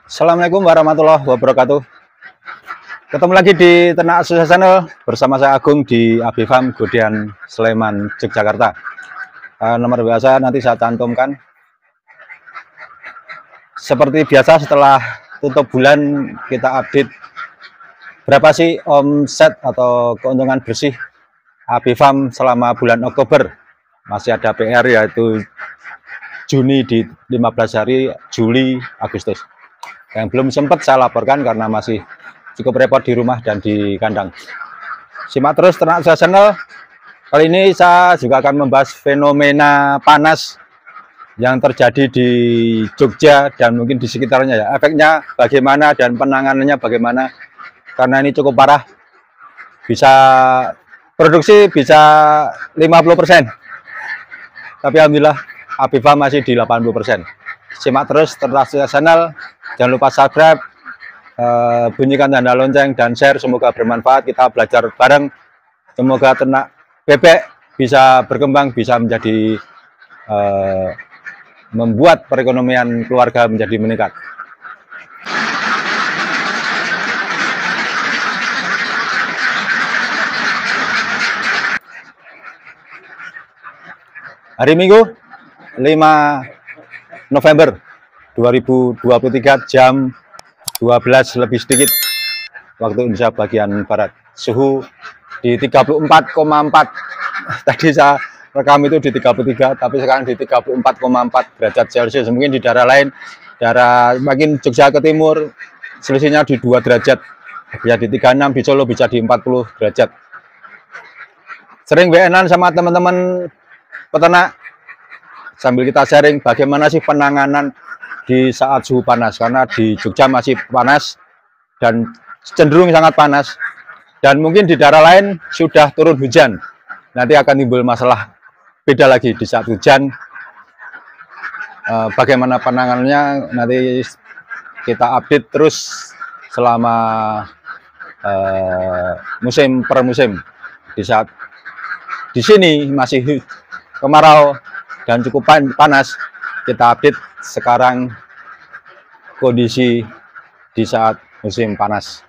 Assalamualaikum warahmatullahi wabarakatuh. Ketemu lagi di Ternak Sukses Channel bersama saya Agung di AB Farm Godean Sleman, Yogyakarta. Nomor biasa nanti saya cantumkan. Seperti biasa setelah tutup bulan kita update berapa sih omset atau keuntungan bersih AB Farm selama bulan Oktober. Masih ada PR yaitu Juni di 15 hari, Juli, Agustus. Yang belum sempat saya laporkan karena masih cukup repot di rumah dan di kandang. Simak terus Ternak Sukses Channel. Kali ini saya juga akan membahas fenomena panas yang terjadi di Jogja dan mungkin di sekitarnya ya. Efeknya bagaimana dan penanganannya bagaimana. Karena ini cukup parah. Bisa produksi bisa 50%. Tapi alhamdulillah AB Farm masih di 80%. Simak terus Ternak Sukses Channel. Jangan lupa subscribe, bunyikan tanda lonceng dan share. Semoga bermanfaat. Kita belajar bareng. Semoga ternak bebek bisa berkembang, bisa menjadi membuat perekonomian keluarga menjadi meningkat. Hari Minggu 5 November 2023 jam 12 lebih sedikit waktu Indonesia bagian Barat. Suhu di 34,4. Tadi saya rekam itu di 33, tapi sekarang di 34,4 derajat Celcius. Mungkin di daerah lain, daerah makin Jogja ke timur, selisihnya di 2 derajat. Ya di 36, di Solo bisa di 40 derajat. Sering WN-an sama teman-teman peternak sambil kita sharing bagaimana sih penanganan di saat suhu panas, karena di Jogja masih panas dan cenderung sangat panas, dan mungkin di daerah lain sudah turun hujan. Nanti akan timbul masalah beda lagi di saat hujan. Bagaimana penanganannya nanti kita update terus selama musim per musim. Di saat di sini masih kemarau dan cukup panas, kita update sekarang kondisi di saat musim panas.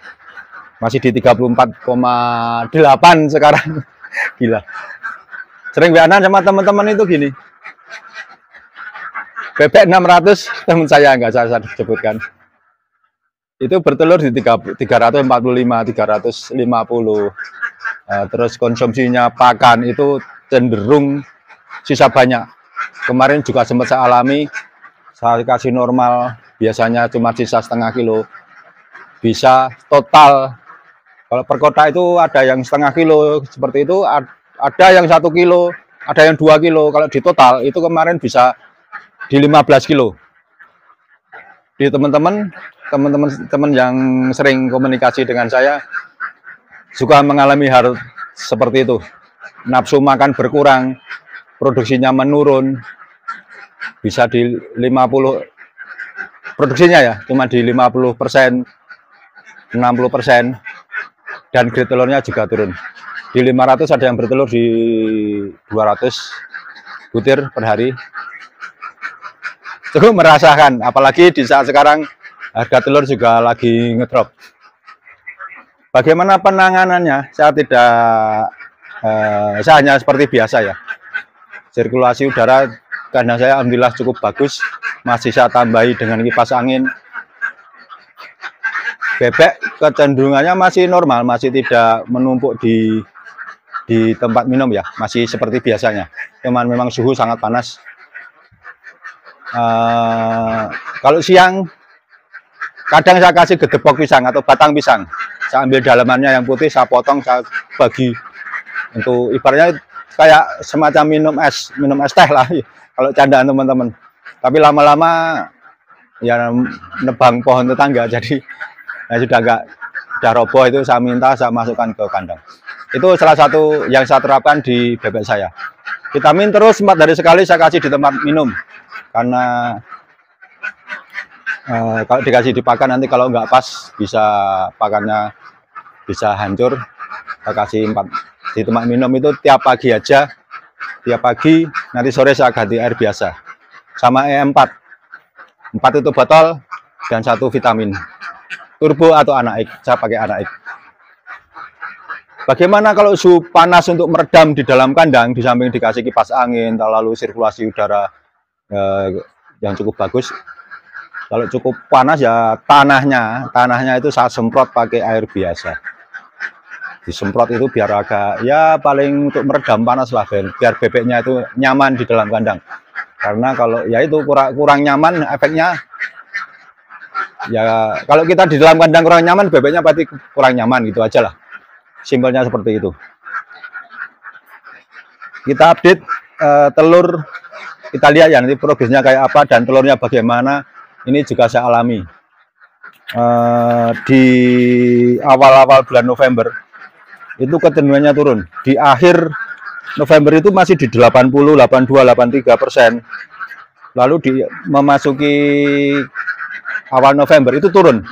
Masih di 34,8 sekarang. Gila. Sering WA-an sama teman-teman itu gini. Bebek 600, teman saya nggak saya sebutkan. Itu bertelur di 345, 350. Terus konsumsinya pakan itu cenderung sisa banyak. Kemarin juga sempat saya alami, saya kasih normal, biasanya cuma sisa setengah kilo. Bisa total, kalau per kota itu ada yang setengah kilo, seperti itu, ada yang 1 kilo, ada yang 2 kilo. Kalau di total, itu kemarin bisa di 15 kilo. Di teman-teman yang sering komunikasi dengan saya, juga mengalami hal seperti itu. Nafsu makan berkurang, produksinya menurun, bisa di 50, produksinya ya cuma di 50%, 60%, dan grade telurnya juga turun. Di 500 ada yang bertelur di 200 butir per hari. Cukup merasakan, apalagi di saat sekarang harga telur juga lagi ngedrop. Bagaimana penanganannya? Saya hanya seperti biasa ya. Sirkulasi udara karena saya alhamdulillah cukup bagus, masih saya tambahi dengan kipas angin. Bebek kecenderungannya masih normal, masih tidak menumpuk di tempat minum ya, masih seperti biasanya. Cuman memang suhu sangat panas. Kalau siang kadang saya kasih gedebok pisang atau batang pisang, saya ambil dalamannya yang putih, saya potong, saya bagi untuk ibaratnya kayak semacam minum es teh lah kalau candaan teman-teman. Tapi lama-lama ya nebang pohon tetangga, jadi sudah roboh, itu saya minta, saya masukkan ke kandang. Itu salah satu yang saya terapkan di bebek saya. Vitamin terus 4 hari sekali saya kasih di tempat minum, karena kalau dikasih di pakan nanti kalau nggak pas bisa pakannya bisa hancur. Saya kasih 4 di tempat minum itu tiap pagi aja, tiap pagi, nanti sore saya ganti air biasa sama E4 itu botol, dan 1 vitamin. Turbo atau Anaex, saya pakai Anaex. Bagaimana kalau suhu panas untuk meredam di dalam kandang, di samping dikasih kipas angin, lalu sirkulasi udara yang cukup bagus. Kalau cukup panas ya tanahnya itu saya semprot pakai air biasa. Disemprot itu biar agak ya paling untuk meredam panas lah, biar bebeknya itu nyaman di dalam kandang. Karena kalau ya itu kurang nyaman efeknya ya, kalau kita di dalam kandang kurang nyaman, bebeknya pasti kurang nyaman, gitu aja lah. Simpelnya seperti itu. Kita update telur, kita lihat ya nanti progresnya kayak apa dan telurnya bagaimana. Ini juga saya alami di awal-awal bulan November itu kecenderungannya turun. Di akhir November itu masih di 80, 82, 83%. Lalu memasuki awal November itu turun.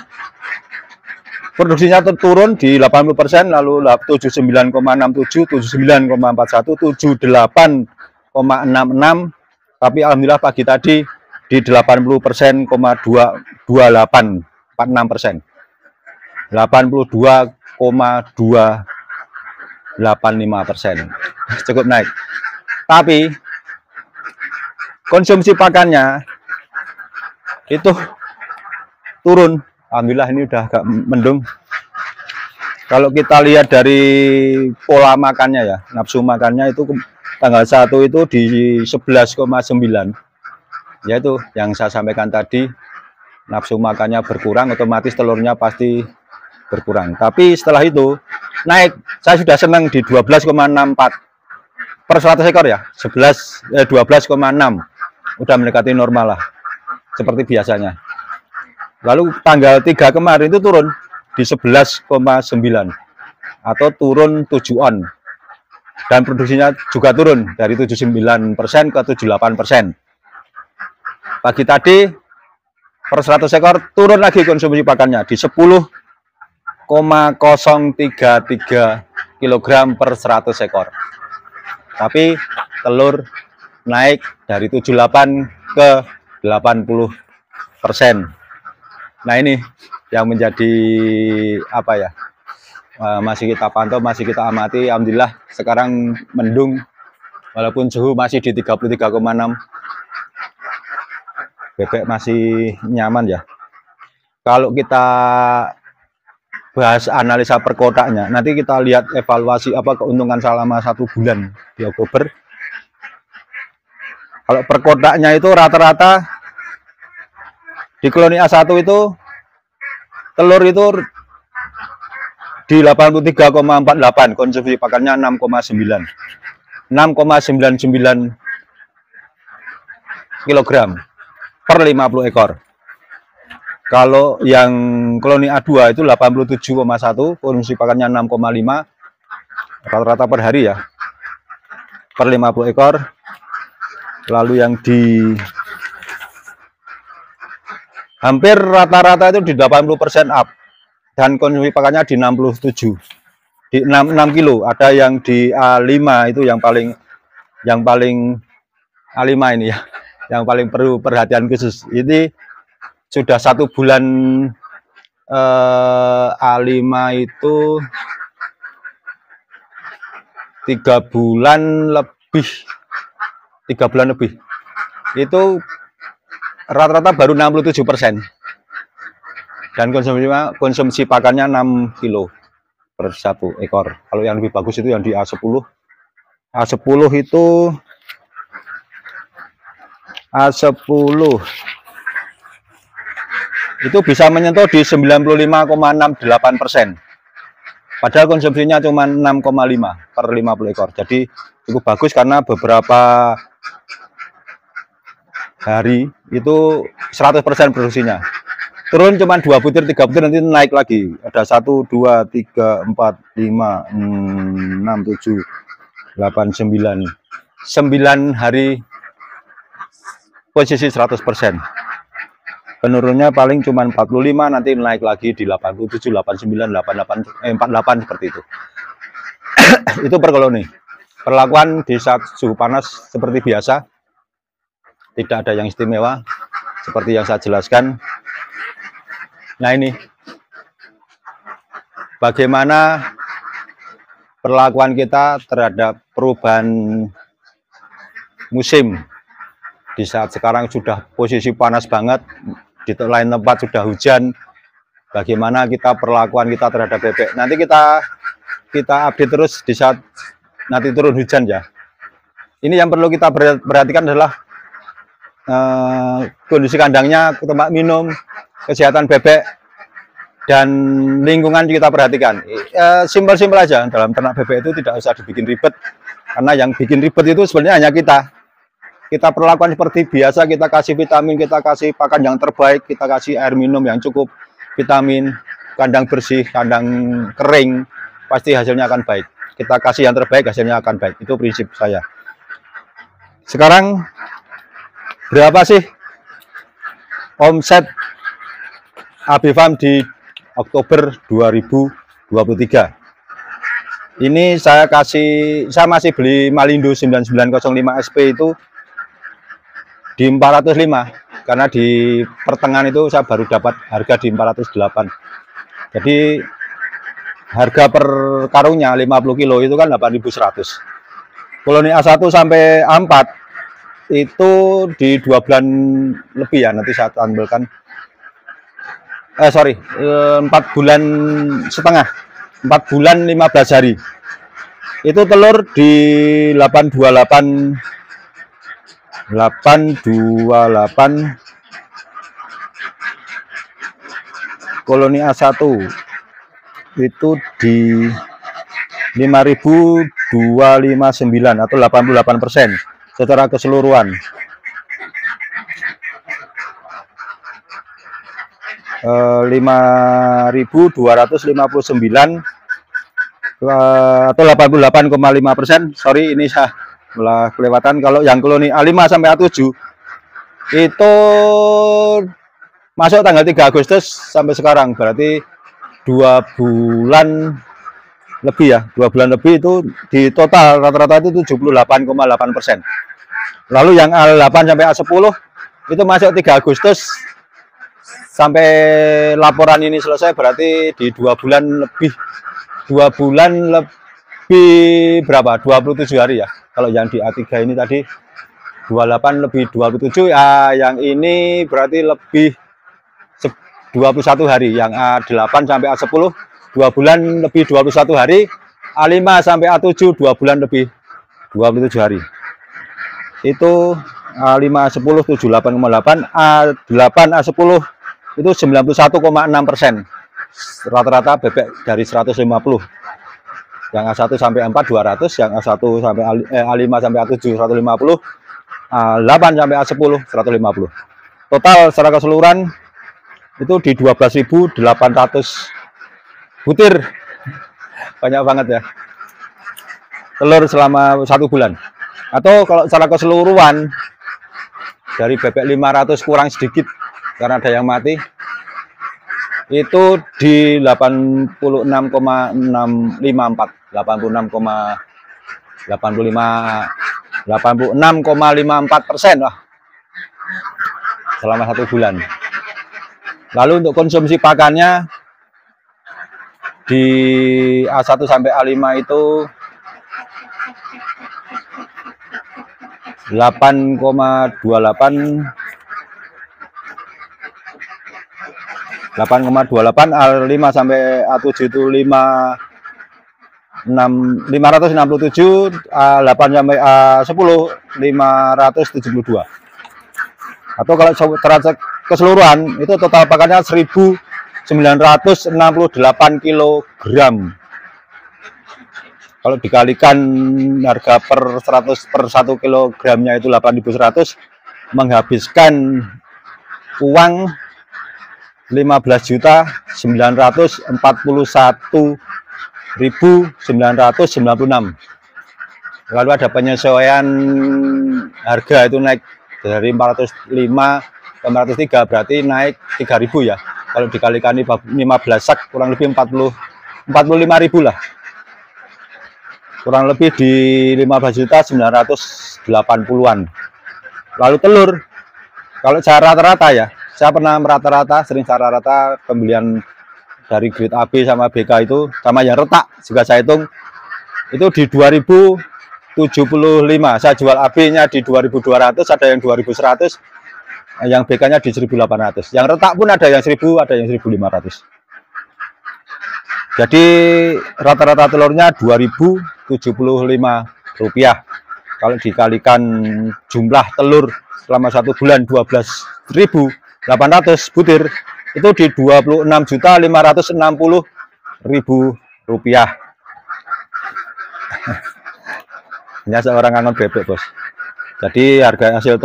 Produksinya turun di 80%, lalu 79,67, 79,41, 78,66. Tapi alhamdulillah pagi tadi di 80%,228, 46%, 82,285%, cukup naik. Tapi konsumsi pakannya itu turun. Alhamdulillah ini udah agak mendung. Kalau kita lihat dari pola makannya ya, nafsu makannya itu tanggal 1 itu di 11,9. Yaitu yang saya sampaikan tadi, nafsu makannya berkurang, otomatis telurnya pasti berkurang. Tapi setelah itu naik, saya sudah senang di 12,64 per 100 ekor ya, 12,6, udah mendekati normal lah, seperti biasanya. Lalu tanggal 3 kemarin itu turun di 11,9 atau turun 7 on, dan produksinya juga turun dari 79% ke 78%. Pagi tadi per 100 ekor turun lagi konsumsi pakannya di 10,033 kg per 100 ekor. Tapi telur naik dari 78 ke 80%. Nah ini yang menjadi apa ya, masih kita pantau, masih kita amati. Alhamdulillah sekarang mendung, walaupun suhu masih di 33,6. Bebek masih nyaman ya. Kalau kita bahas analisa per kotaknya, nanti kita lihat evaluasi apa keuntungan selama 1 bulan di Oktober. Kalau per kotaknya itu rata-rata di koloni A1 itu telur itu di 83,48, konsumsi pakannya 6,9, 6,99 kg per 50 ekor. Kalau yang koloni A2 itu 87,1, konsumsi pakannya 6,5, rata-rata per hari ya, per 50 ekor. Lalu yang di hampir rata-rata itu di 80% up, dan konsumsi pakannya di 67, di 6 kilo. Ada yang di A5 itu yang paling A5 ini ya, yang paling perlu perhatian khusus. Ini sudah 1 bulan A5 itu 3 bulan lebih, 3 bulan lebih. Itu rata-rata baru 67%. Dan konsumsi pakannya 6 kilo per 1 ekor. Kalau yang lebih bagus itu yang di A10. A10 itu bisa menyentuh di 95,68%. Padahal konsumsinya cuma 6,5 per 50 ekor. Jadi cukup bagus karena beberapa hari itu 100% produksinya. Turun cuma 2 butir, 3 butir, nanti naik lagi. Ada 1, 2, 3, 4, 5, 6, 7, 8, 9. 9 hari posisi 100%. Penurunnya paling cuma 45, nanti naik lagi di 87, 89, 88, 48 seperti itu. Itu per koloni. Perlakuan di saat suhu panas seperti biasa. Tidak ada yang istimewa seperti yang saya jelaskan. Nah ini bagaimana perlakuan kita terhadap perubahan musim. Di saat sekarang sudah posisi panas banget, di lain tempat sudah hujan. Bagaimana kita perlakuan kita terhadap bebek. Nanti kita update terus di saat nanti turun hujan ya. Ini yang perlu kita perhatikan adalah kondisi kandangnya, tempat minum, kesehatan bebek, dan lingkungan kita perhatikan. Simpel-simpel aja, dalam ternak bebek itu tidak usah dibikin ribet, karena yang bikin ribet itu sebenarnya hanya kita. Kita perlakukan seperti biasa, kita kasih vitamin, kita kasih pakan yang terbaik, kita kasih air minum yang cukup, vitamin, kandang bersih, kandang kering, pasti hasilnya akan baik. Kita kasih yang terbaik, hasilnya akan baik. Itu prinsip saya. Sekarang berapa sih omset ABFARM di Oktober 2023? Ini saya masih beli Malindo 9905 SP itu di 405, karena di pertengahan itu saya baru dapat harga di 408. Jadi harga per karungnya 50 kilo itu kan 8.100. Koloni A1 sampai A4 itu di 2 bulan lebih ya, nanti saya tampilkan. 4 bulan setengah, 4 bulan 15 hari. Itu telur di 828 koloni A1 itu di 5.259 atau 88% secara keseluruhan. 5.259 atau 88,5%. Sorry, ini saya malah kelewatan. Kalau yang koloni A5 sampai A7 itu masuk tanggal 3 Agustus sampai sekarang, berarti 2 bulan lebih ya, 2 bulan lebih. Itu di total rata-rata itu 78,8%. Lalu yang A8 sampai A10 itu masuk 3 Agustus sampai laporan ini selesai, berarti di 2 bulan lebih, 2 bulan lebih berapa, 27 hari ya. Kalau yang di A3 ini tadi 28 lebih 27 ya, yang ini berarti lebih 21 hari. Yang A8 sampai A10 2 bulan lebih 21 hari, A5 sampai A7 2 bulan lebih 27 hari. Itu A5 A10 78,8, A8 A10 itu 91,6%. Rata-rata bebek dari 150. Yang A1 sampai A4 200, yang A1 sampai A5 sampai A7 150, A8 sampai A10 150. Total secara keseluruhan itu di 12.800 butir. Banyak banget ya. Telur selama 1 bulan. Atau kalau secara keseluruhan dari bebek 500 kurang sedikit karena ada yang mati, itu di 86,654, 86,54% lah selama 1 bulan. Lalu untuk konsumsi pakannya di A1 sampai A5 itu 8,28, A5 sampai A7 itu 567, A8 sampai A10 572. Atau kalau secara keseluruhan itu total pakannya 1.968 kilogram. Kalau dikalikan harga per 1 kilogramnya itu 8.100, menghabiskan uang 15.941.996. Lalu ada penyesuaian harga, itu naik dari 405 ke 403, berarti naik 3.000 ya. Kalau dikalikan 15 sak kurang lebih 45.000 lah. Kurang lebih di 15.980.000-an. Lalu telur, kalau cara rata-rata ya, saya pernah rata-rata, sering secara rata pembelian dari grade AB sama BK itu, sama yang retak juga saya hitung, itu di 2075. Saya jual AB-nya di 2200, ada yang 2100, yang BK-nya di 1800. Yang retak pun ada yang 1000, ada yang 1500. Jadi rata-rata telurnya 2075 rupiah. Kalau dikalikan jumlah telur selama 1 bulan 12.800 butir, itu di 26.560.000 rupiah. Hanya seorang angon bebek, bos. Jadi harga hasil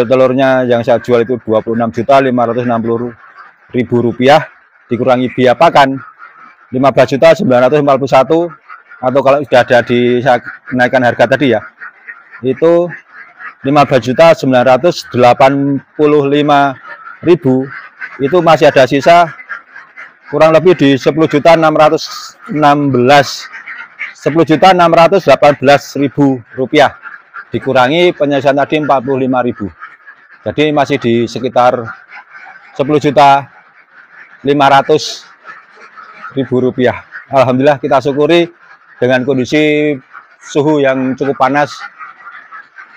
telurnya yang saya jual itu 26.560.000 rupiah, dikurangi biaya pakan 15.951, atau kalau sudah ada di saya naikkan harga tadi ya, itu 15.985.000, itu masih ada sisa kurang lebih di 10.618.000 rupiah, dikurangi penyelesaian tadi 45.000, jadi masih di sekitar 10.500.000 rupiah. Alhamdulillah, kita syukuri dengan kondisi suhu yang cukup panas,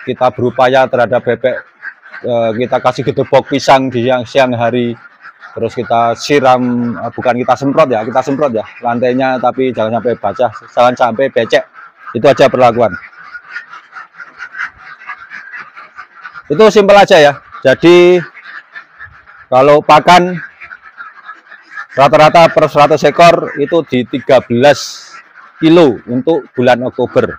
kita berupaya terhadap bebek, kita kasih gedebok pisang di siang hari, terus kita siram, bukan kita semprot ya, lantainya, tapi jangan sampai basah, jangan sampai becek, itu aja perlakuan. Itu simpel aja ya. Jadi kalau pakan rata-rata per 100 ekor itu di 13 kilo untuk bulan Oktober,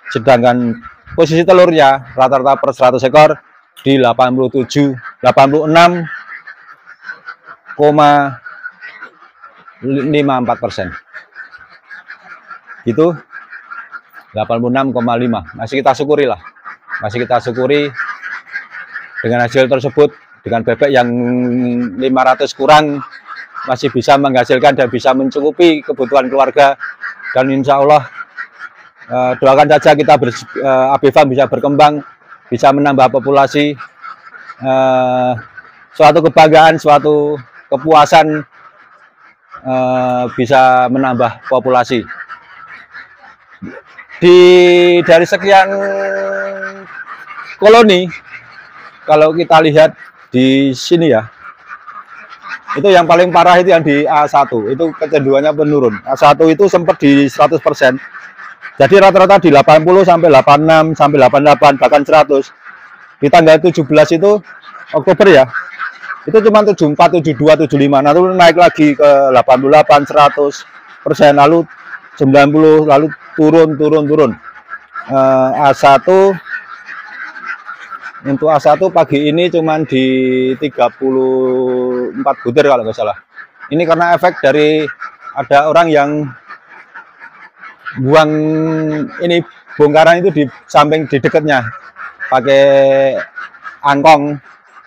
sedangkan posisi telurnya rata-rata per 100 ekor di 86,54%. Gitu, 86,5. Masih kita syukuri lah, dengan hasil tersebut, dengan bebek yang 500 kurang masih bisa menghasilkan dan bisa mencukupi kebutuhan keluarga. Dan insya Allah doakan saja kita AB Farm bisa berkembang, bisa menambah populasi, suatu kebanggaan, suatu kepuasan, bisa menambah populasi. Dari sekian koloni, kalau kita lihat di sini ya, itu yang paling parah itu yang di A1, itu kecenderungannya menurun. A1 itu sempat di 100%. Jadi rata-rata di 80 sampai 86 sampai 88 bahkan 100. Di tanggal 17 itu Oktober ya. Itu cuma 74, 72, 75. Nah, itu naik lagi ke 88, 100%, lalu 90, lalu turun. A1 untuk A1 pagi ini cuman di 34 butir kalau nggak salah. Ini karena efek dari ada orang yang buang ini bongkaran itu di samping, di dekatnya, pakai angkong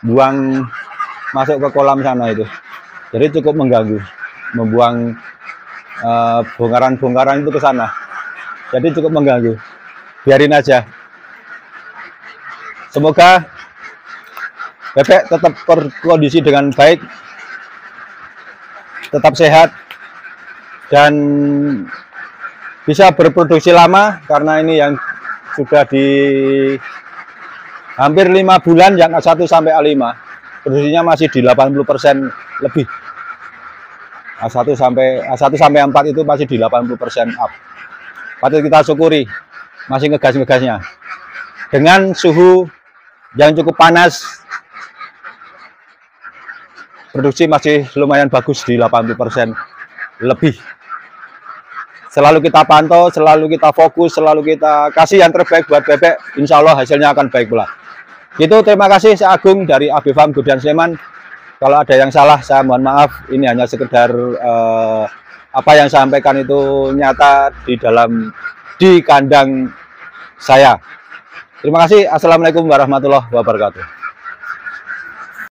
buang masuk ke kolam sana itu. Jadi cukup mengganggu, membuang bongkaran-bongkaran itu ke sana. Jadi cukup mengganggu. Biarin aja. Semoga bebek tetap berkondisi dengan baik, tetap sehat, dan bisa berproduksi lama, karena ini yang sudah di hampir 5 bulan, yang A1 sampai A5 produksinya masih di 80% lebih. A1 sampai A4 itu masih di 80% up. Patut kita syukuri, masih ngegas-ngegasnya. Dengan suhu yang cukup panas, produksi masih lumayan bagus di 80% lebih. Selalu kita pantau, selalu kita fokus, selalu kita kasih yang terbaik buat bebek, insya Allah hasilnya akan baik pula. Itu, terima kasih, saya Agung dari AB Farm Godean Sleman. Kalau ada yang salah, saya mohon maaf. Ini hanya sekedar apa yang saya sampaikan itu nyata di kandang saya. Terima kasih. Assalamualaikum warahmatullahi wabarakatuh.